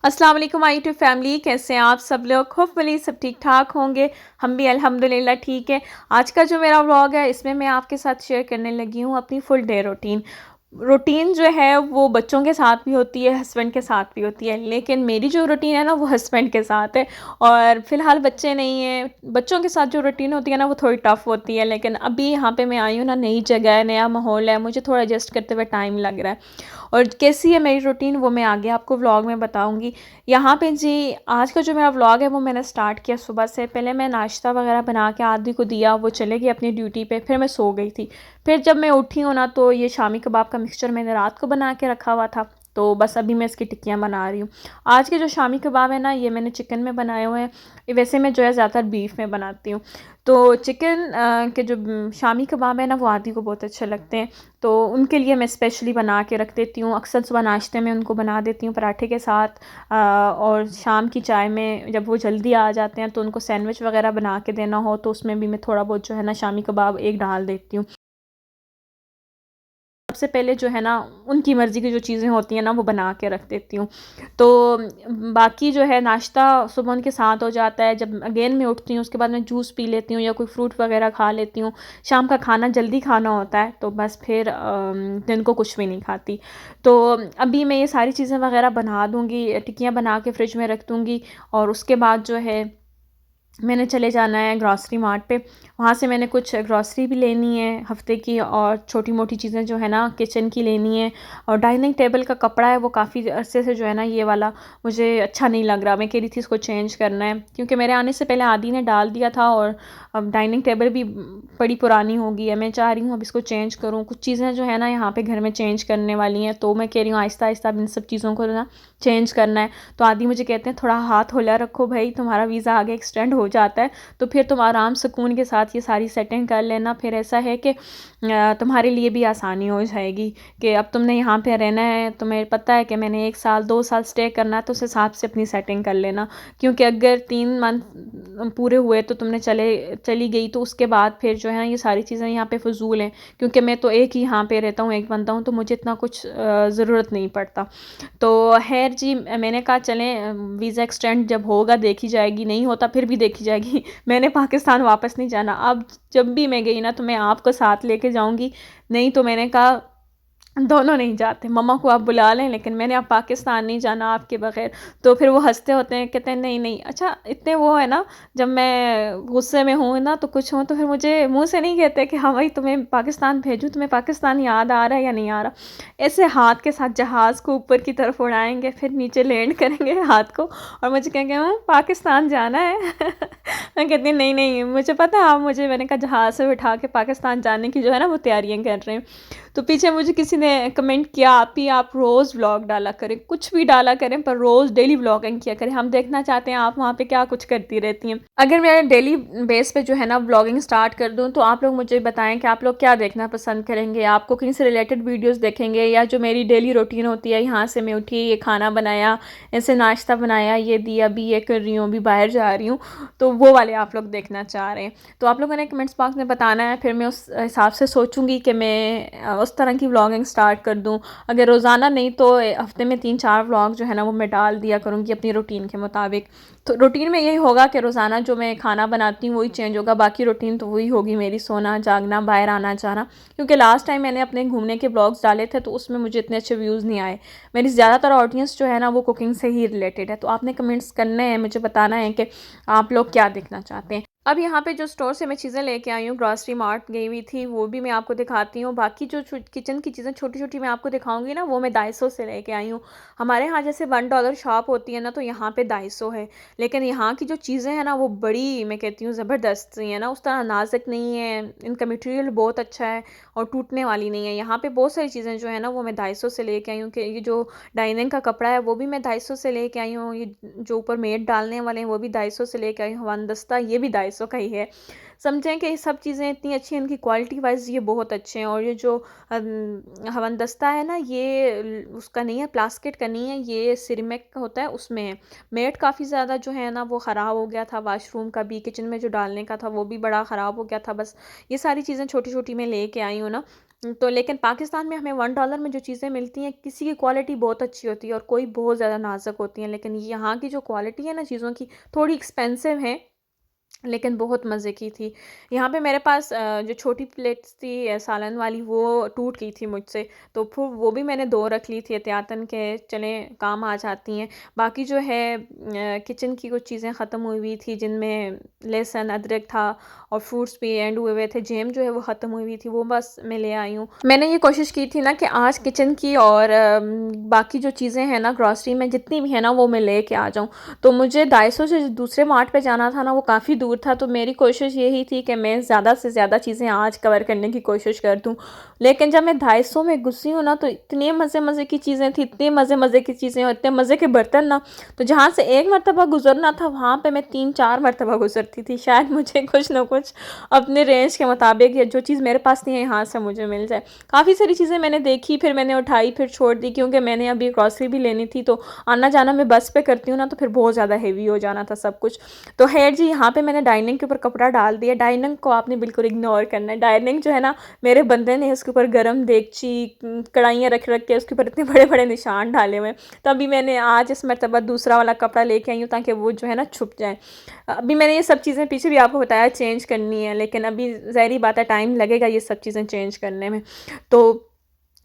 अस्सलाम वालेकुम my YouTube family, कैसे हैं आप सब लोग। होपफुली सब ठीक ठाक होंगे। हम भी अल्हम्दुलिल्लाह ठीक है। आज का जो मेरा व्लॉग है इसमें मैं आपके साथ शेयर करने लगी हूँ अपनी फुल डे रूटीन जो है वो बच्चों के साथ भी होती है, हस्बैंड के साथ भी होती है, लेकिन मेरी जो रूटीन है ना वो हस्बैंड के साथ है। और फ़िलहाल बच्चे नहीं हैं। बच्चों के साथ जो रूटीन होती है ना वो थोड़ी टफ़ होती है, लेकिन अभी यहाँ पे मैं आई हूँ ना, नई जगह है, नया माहौल है, मुझे थोड़ा एडजस्ट करते हुए टाइम लग रहा है। और कैसी है मेरी रूटीन वो मैं आगे आपको व्लॉग में बताऊंगी। यहाँ पे जी आज का जो मेरा व्लॉग है वो मैंने स्टार्ट किया सुबह से। पहले मैं नाश्ता वगैरह बना के आदि को दिया, वो चले गई अपनी ड्यूटी पे, फिर मैं सो गई थी। फिर जब मैं उठी हूँ ना तो ये शामी कबाब का मिक्सचर मैंने रात को बना के रखा हुआ था, तो बस अभी मैं इसकी टिक्कियाँ बना रही हूँ। आज के जो शामी कबाब है ना ये मैंने चिकन में बनाए हुए हैं। वैसे मैं जो है ज़्यादातर बीफ में बनाती हूँ। तो चिकन के जो शामी कबाब है ना वो आदि को बहुत अच्छे लगते हैं, तो उनके लिए मैं स्पेशली बना के रख देती हूँ। अक्सर सुबह नाश्ते में उनको बना देती हूँ पराठे के साथ। और शाम की चाय में जब वो जल्दी आ जाते हैं तो उनको सैंडविच वगैरह बना के देना हो तो उसमें भी मैं थोड़ा बहुत जो है ना शामी कबाब एक डाल देती हूँ। सबसे पहले जो है ना उनकी मर्ज़ी की जो चीज़ें होती हैं ना वो बना के रख देती हूँ। तो बाकी जो है नाश्ता सुबह उनके साथ हो जाता है। जब अगेन मैं उठती हूँ उसके बाद मैं जूस पी लेती हूँ या कोई फ्रूट वगैरह खा लेती हूँ। शाम का खाना जल्दी खाना होता है तो बस फिर दिन को कुछ भी नहीं खाती। तो अभी मैं ये सारी चीज़ें वगैरह बना दूँगी, टिक्कियाँ बना के फ्रिज में रख दूँगी। और उसके बाद जो है मैंने चले जाना है ग्रॉसरी मार्ट पे। वहाँ से मैंने कुछ ग्रॉसरी भी लेनी है हफ़्ते की, और छोटी मोटी चीज़ें जो है ना किचन की लेनी है। और डाइनिंग टेबल का कपड़ा है वो काफ़ी अरसे से जो है ना ये वाला मुझे अच्छा नहीं लग रहा। मैं कह रही थी इसको चेंज करना है, क्योंकि मेरे आने से पहले आदी ने डाल दिया था और अब डाइनिंग टेबल भी बड़ी पुरानी हो गई है। मैं चाह रही हूँ अब इसको चेंज करूँ। कुछ चीज़ें जो है ना यहाँ पे घर में चेंज करने वाली हैं, तो मैं कह रही हूँ आहिस्ता आहिस्ता इन सब चीज़ों को ना चेंज करना है। तो आदि मुझे कहते हैं थोड़ा हाथ हौला रखो भाई, तुम्हारा वीज़ा आगे एक्सटेंड हो जाता है तो फिर तुम आराम सुकून के साथ ये सारी सेटिंग कर लेना। फिर ऐसा है कि तुम्हारे लिए भी आसानी हो जाएगी कि अब तुमने यहाँ पे रहना है, तुम्हें पता है कि मैंने 1 साल 2 साल स्टे करना है, तो उस हिसाब से अपनी सेटिंग कर लेना। क्योंकि अगर 3 मंथ पूरे हुए तो तुमने चली गई तो उसके बाद फिर जो है ना ये सारी चीज़ें यहाँ पे फ़िज़ूल हैं। क्योंकि मैं तो एक ही यहाँ पे रहता हूँ, एक बंदा हूँ, तो मुझे इतना कुछ ज़रूरत नहीं पड़ता। तो खैर जी मैंने कहा चलें वीज़ा एक्सटेंड जब होगा देखी जाएगी, नहीं होता फिर भी देखी जाएगी। मैंने पाकिस्तान वापस नहीं जाना। अब जब भी मैं गई ना तो मैं आपको साथ लेके जाऊँगी। नहीं तो मैंने कहा दोनों नहीं जाते, मम्मा को आप बुला लें लेकिन मैंने अब पाकिस्तान नहीं जाना आपके बगैर। तो फिर वो हंसते होते हैं, कहते हैं नहीं नहीं। अच्छा इतने वो है ना, जब मैं गुस्से में हूँ ना तो कुछ हूँ तो फिर मुझे मुंह से नहीं कहते कि हाँ भाई तुम्हें पाकिस्तान भेजूँ, तुम्हें पाकिस्तान याद आ रहा है या नहीं आ रहा। ऐसे हाथ के साथ जहाज़ को ऊपर की तरफ उड़ाएंगे, फिर नीचे लैंड करेंगे हाथ को, और मुझे कहेंगे पाकिस्तान जाना है। मैं कहती हूँ नहीं नहीं मुझे पता है आप मुझे, मैंने कहा जहाज़ से उठा के पाकिस्तान जाने की जो है ना वो तैयारियां कर रहे हैं। तो पीछे मुझे किसी ने कमेंट किया आप रोज़ व्लॉग डाला करें, कुछ भी डाला करें पर रोज़ डेली व्लॉगिंग किया करें, हम देखना चाहते हैं आप वहाँ पे क्या कुछ करती रहती हैं। अगर मैं डेली बेस पे जो है ना व्लॉगिंग स्टार्ट कर दूँ तो आप लोग मुझे बताएं कि आप लोग क्या देखना पसंद करेंगे। आप कुकिंग से रिलेटेड वीडियोज़ देखेंगे या जो मेरी डेली रूटीन होती है, यहाँ से मैं उठी ये खाना बनाया, ऐसे नाश्ता बनाया, ये दिया, अभी ये कर रही हूँ, अभी बाहर जा रही हूँ, तो वो वाले आप लोग देखना चाह रहे हैं। तो आप लोगों ने कमेंट्स बॉक्स में बताना है, फिर मैं उस हिसाब से सोचूंगी कि मैं उस तरह की व्लॉगिंग स्टार्ट कर दूं। अगर रोज़ाना नहीं तो हफ्ते में 3-4 व्लॉग जो है ना वो मैं डाल दिया करूँगी अपनी रूटीन के मुताबिक। तो रूटीन में यही होगा कि रोज़ाना जो मैं खाना बनाती हूँ वही चेंज होगा, बाकी रूटीन तो वही होगी मेरी, सोना जागना, बाहर आना जाना। क्योंकि लास्ट टाइम मैंने अपने घूमने के ब्लॉग्स डाले थे तो उसमें मुझे इतने अच्छे व्यूज़ नहीं आए। मेरी ज़्यादातर ऑडियंस जो है ना वो कुकिंग से ही रिलेटेड है। तो आपने कमेंट्स करने हैं, मुझे बताना है कि आप लोग क्या देखना चाहते हैं। अब यहाँ पे जो स्टोर से मैं चीज़ें लेके आई हूँ, ग्रॉसरी मार्ट गई हुई थी, वो भी मैं आपको दिखाती हूँ। बाकी जो किचन की चीज़ें छोटी छोटी मैं आपको दिखाऊंगी ना वो मैं दाइसो से लेके आई हूँ। हमारे यहाँ जैसे $1 शॉप होती है ना तो यहाँ पे दाइसो है, लेकिन यहाँ की जो चीज़ें हैं ना वो बड़ी, मैं कहती हूँ ज़बरदस्त सी है ना, उस तरह नाजुक नहीं है, इनका मटेरियल बहुत अच्छा है और टूटने वाली नहीं है। यहाँ पे बहुत सारी चीज़ें जो है ना वो मैं दाइसो से लेके आई हूँ। कि ये जो डाइनिंग का कपड़ा है वो भी मैं दाइसो से लेके आई हूँ, ये जो ऊपर मेट डालने वाले हैं वो भी दाइसो से लेके आई हूँ, हवन दस्ता ये भी दाइसो का ही है। समझें कि ये सब चीज़ें इतनी अच्छी हैं, इनकी क्वालिटी वाइज ये बहुत अच्छे हैं। और ये जो हवन दस्ता है ना ये उसका नहीं है, प्लास्टिक का नहीं है, ये सिरेमिक का होता है, उसमें है। मेट काफ़ी ज़्यादा जो है ना वो ख़राब हो गया था, वाशरूम का भी, किचन में जो डालने का था वो भी बड़ा ख़राब हो गया था। बस ये सारी चीज़ें छोटी छोटी मैं लेके आई हूँ ना, तो लेकिन पाकिस्तान में हमें $1 में जो चीज़ें मिलती हैं, किसी की क्वालिटी बहुत अच्छी होती है और कोई बहुत ज़्यादा नाज़ुक होती हैं, लेकिन यहाँ की जो क्वालिटी है ना चीज़ों की, थोड़ी एक्सपेंसिव है, लेकिन बहुत मज़े की थी। यहाँ पे मेरे पास जो छोटी प्लेट्स थी सालन वाली, वो टूट गई थी मुझसे, तो फिर वो भी मैंने 2 रख ली थी एहतियातन के, चलें काम आ जाती हैं। बाकी जो है किचन की कुछ चीज़ें ख़त्म हुई हुई थी, जिनमें लहसुन, अदरक था और फ्रूट्स भी एंड हुए हुए थे। जैम जो है वो ख़त्म हुई हुई थी, वो बस मैं ले आई हूँ। मैंने ये कोशिश की थी ना कि आज किचन की और बाकी जो चीज़ें हैं ना ग्रॉसरी में जितनी भी है ना, वो मैं लेके आ जाऊँ। तो मुझे डाइसो से दूसरे मार्ट पे जाना था ना, वो काफ़ी दूर था, तो मेरी कोशिश यही थी कि मैं ज़्यादा से ज़्यादा चीज़ें आज कवर करने की कोशिश कर दूँ। लेकिन जब मैं डाइसो में घुसी हूँ ना, तो इतने मज़े-मज़े की चीज़ें थी, इतने मज़े-मज़े की चीज़ें और इतने मज़े के बर्तन ना, तो जहाँ से एक मरतबा गुज़रना था, वहाँ पे मैं 3-4 मरतबा गुज़रती थी। शायद मुझे कुछ ना कुछ अपने रेंज के मुताबिक, या जो चीज़ मेरे पास नहीं है, यहाँ से मुझे मिल जाए। काफ़ी सारी चीज़ें मैंने देखी, फिर मैंने उठाई, फिर छोड़ दी, क्योंकि मैंने अभी ग्रॉसरी भी लेनी थी, तो आना-जाना मैं बस पे करती हूँ ना, तो फिर बहुत ज़्यादा हेवी हो जाना था सब कुछ। तो ख़ैर जी, यहाँ पे मैंने डाइनिंग के ऊपर कपड़ा डाल दिया। डाइनिंग को आपने बिल्कुल इग्नोर करना है। डाइनिंग जो है ना, मेरे बंदे ने उसके ऊपर गरम देगची, कढ़ाइयाँ रख के उसके ऊपर इतने बड़े-बड़े निशान डाले हुए हैं। तो अभी मैंने आज इस मरतबा दूसरा वाला कपड़ा लेके आई हूँ, ताकि वो जो है ना छुप जाए। अभी मैंने ये सब चीज़ें पीछे भी आपको बताया चेंज करनी है, लेकिन अभी ज़ाहिर-सी बात है टाइम लगेगा ये सब चीज़ें चेंज करने में। तो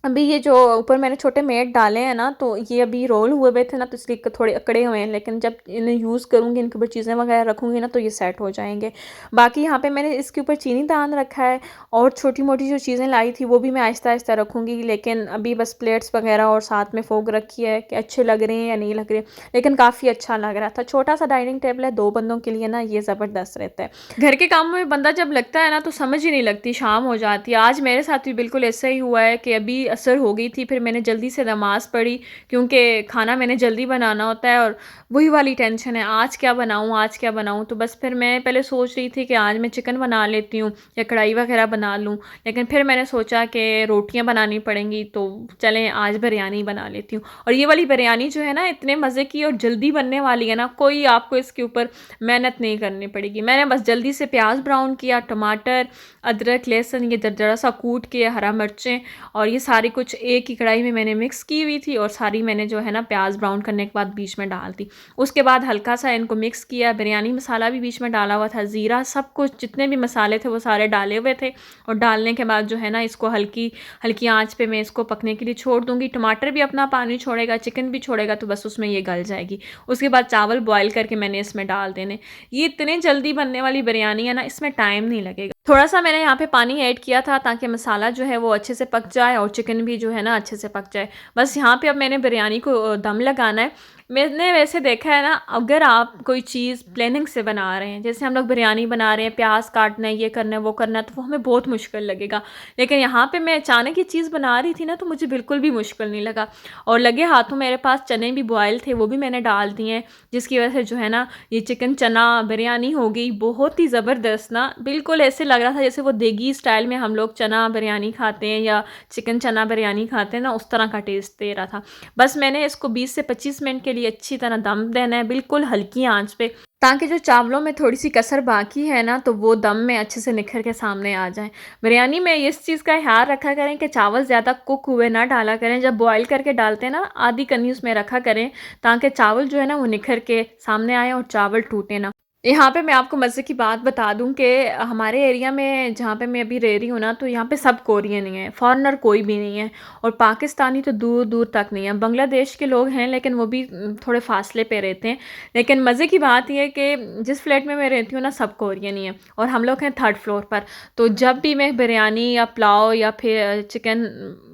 अभी ये जो ऊपर मैंने छोटे मैट डाले हैं ना, तो ये अभी रोल हुए हुए थे ना, तो इसलिए थोड़े अकड़े हुए हैं, लेकिन जब इन्हें यूज़ करूँगी, इनके ऊपर चीज़ें वगैरह रखूँगी ना, तो ये सेट हो जाएँगे। बाकी यहाँ पे मैंने इसके ऊपर चीनी दान रखा है, और छोटी-मोटी जो चीज़ें लाई थी वो भी मैं आहिस्ता-आहिस्ता रखूँगी, लेकिन अभी बस प्लेट्स वगैरह और साथ में फ़ोक रखी है कि अच्छे लग रहे हैं या नहीं लग रहे, लेकिन काफ़ी अच्छा लग रहा था। छोटा-सा डाइनिंग टेबल है 2 बंदों के लिए ना, ये ज़बरदस्त रहता है। घर के कामों में बंदा जब लगता है ना, तो समझ ही नहीं लगती, शाम हो जाती है। आज मेरे साथ भी बिल्कुल ऐसा ही हुआ है कि अभी असर हो गई थी, फिर मैंने जल्दी से नमाज़ पढ़ी, क्योंकि खाना मैंने जल्दी बनाना होता है, और वही वाली टेंशन है, आज क्या बनाऊँ, आज क्या बनाऊँ? तो बस फिर मैं पहले सोच रही थी कि आज मैं चिकन बना लेती हूँ या कढ़ाई वगैरह बना लूँ, लेकिन फिर मैंने सोचा कि रोटियाँ बनानी पड़ेंगी, तो चलें आज बिरयानी बना लेती हूँ। और ये वाली बिरयानी जो है ना, इतने मज़े की और जल्दी बनने वाली है ना, कोई आपको इसके ऊपर मेहनत नहीं करनी पड़ेगी। मैंने बस जल्दी से प्याज ब्राउन किया, टमाटर, अदरक, लहसुन ये दरदरा सा कूट के, हरा मिर्चें, और ये सारी कुछ एक ही कढ़ाई में मैंने मिक्स की हुई थी, और सारी मैंने जो है ना प्याज ब्राउन करने के बाद बीच में डाल दी। उसके बाद हल्का सा इनको मिक्स किया, बिरयानी मसाला भी बीच में डाला हुआ था, ज़ीरा, सब कुछ जितने भी मसाले थे वो सारे डाले हुए थे, और डालने के बाद जो है ना इसको हल्की हल्की आंच पे मैं इसको पकने के लिए छोड़ दूँगी। टमाटर भी अपना पानी छोड़ेगा, चिकन भी छोड़ेगा, तो बस उसमें ये गल जाएगी। उसके बाद चावल बॉयल करके मैंने इसमें डाल देने। ये इतने जल्दी बनने वाली बिरयानी है ना, इसमें टाइम नहीं लगेगा। थोड़ा-सा मैंने यहाँ पे पानी ऐड किया था, ताकि मसाला जो है वो अच्छे से पक जाए और चिकन भी जो है ना अच्छे से पक जाए। बस यहाँ पे अब मैंने बिरयानी को दम लगाना है। मैंने वैसे देखा है ना, अगर आप कोई चीज़ प्लानिंग से बना रहे हैं, जैसे हम लोग बिरयानी बना रहे हैं, प्याज़ काटना है, ये करना है, वो करना है, तो वो हमें बहुत मुश्किल लगेगा। लेकिन यहाँ पे मैं अचानक ये चीज़ बना रही थी ना, तो मुझे बिल्कुल भी मुश्किल नहीं लगा, और लगे हाथों मेरे पास चने भी बॉयल थे, वो भी मैंने डाल दिए हैं, जिसकी वजह से जो है ना ये चिकन चना बिरयानी हो गई बहुत ही ज़बरदस्त ना। बिल्कुल ऐसे लग रहा था जैसे वो देगी स्टाइल में हम लोग चना बिरयानी खाते हैं या चिकन चना बिरयानी खाते हैं ना, उस तरह का टेस्ट दे रहा था। बस मैंने इसको 20 से 25 मिनट के लिए अच्छी तरह दम देना है, बिल्कुल हल्की आंच पे, ताकि जो चावलों में थोड़ी सी कसर बाकी है ना, तो वो दम में अच्छे से निखर के सामने आ जाए। बिरयानी में इस चीज़ का ख्याल रखा करें कि चावल ज़्यादा कुक हुए ना डाला करें। जब बॉयल करके डालते हैं ना, आधी कनी उसमें रखा करें, ताकि चावल जो है ना वो निखर के सामने आए और चावल टूटे ना। यहाँ पे मैं आपको मज़े की बात बता दूँ कि हमारे एरिया में जहाँ पे मैं अभी रह रही हूँ ना, तो यहाँ पे सब कोरियन ही हैं, फ़ॉरेनर कोई भी नहीं है, और पाकिस्तानी तो दूर-दूर तक नहीं है। बांग्लादेश के लोग हैं, लेकिन वो भी थोड़े फ़ासले पे रहते हैं। लेकिन मज़े की बात ये है कि जिस फ्लैट में मैं रहती हूँ ना, सब कोरियन ही हैं, और हम लोग हैं 3rd फ्लोर पर। तो जब भी मैं बिरयानी या पुलाव या फिर चिकन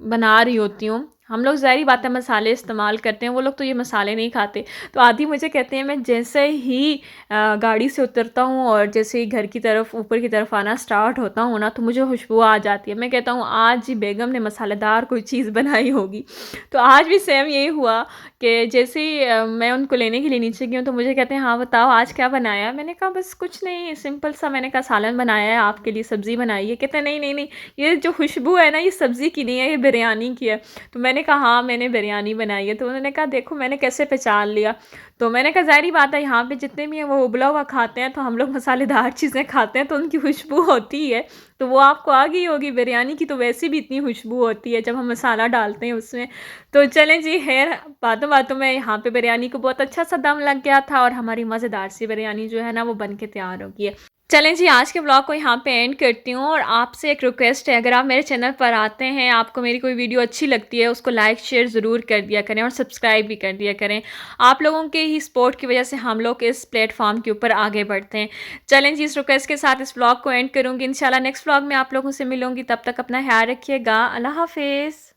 बना रही होती हूँ, हम लोग ज़ाहिर बात है मसाले इस्तेमाल करते हैं, वो लोग तो ये मसाले नहीं खाते। तो आधी मुझे कहते हैं, मैं जैसे ही गाड़ी से उतरता हूँ और जैसे ही घर की तरफ ऊपर की तरफ आना स्टार्ट होता हूँ ना, तो मुझे खुशबू आ जाती है। मैं कहता हूँ आज ही बेगम ने मसालेदार कोई चीज़ बनाई होगी। तो आज भी सेम यही हुआ कि जैसे ही मैं उनको लेने के लिए नीचे गई हूँ, तो मुझे कहते हैं हाँ बताओ आज क्या बनाया? मैंने कहा बस कुछ नहीं, सिंपल सा, मैंने कहा सालन बनाया है, आपके लिए सब्ज़ी बनाई है। कहते हैं नहीं नहीं नहीं, ये जो खुशबू है ना, ये सब्ज़ी की नहीं है, ये बिरयानी की है। तो मैंने मैंने कहा हाँ, मैंने बिरयानी बनाई है। तो उन्होंने कहा देखो मैंने कैसे पहचान लिया। तो मैंने कहा ज़ाहिर-सी बात है यहाँ पे जितने भी हैं वो उबला हुआ खाते हैं, तो हम लोग मसालेदार चीज़ें खाते हैं तो उनकी खुशबू होती है। तो वो आपको आ गई होगी, बिरयानी की तो वैसे भी इतनी खुशबू होती है जब हम मसाला डालते हैं उसमें। तो चलें जी, ख़ैर बातों-बातों में यहाँ पे बिरयानी को बहुत अच्छा-सा दम लग गया था और हमारी मज़ेदार सी बिरयानी जो है ना वो बन के तैयार हो गई है। चलें जी, आज के व्लॉग को यहाँ पे एंड करती हूँ और आपसे एक रिक्वेस्ट है, अगर आप मेरे चैनल पर आते हैं, आपको मेरी कोई वीडियो अच्छी लगती है, उसको लाइक शेयर ज़रूर कर दिया करें और सब्सक्राइब भी कर दिया करें। आप लोगों के ही सपोर्ट की वजह से हम लोग इस प्लेटफॉर्म के ऊपर आगे बढ़ते हैं। चलें जी, इस रिक्वेस्ट के साथ इस व्लॉग को एंड करूँगी। इंशाल्लाह नेक्स्ट व्लॉग में आप लोगों से मिलूँगी, तब तक अपना ख्याल रखिएगा। अल्लाह हाफ़िज़।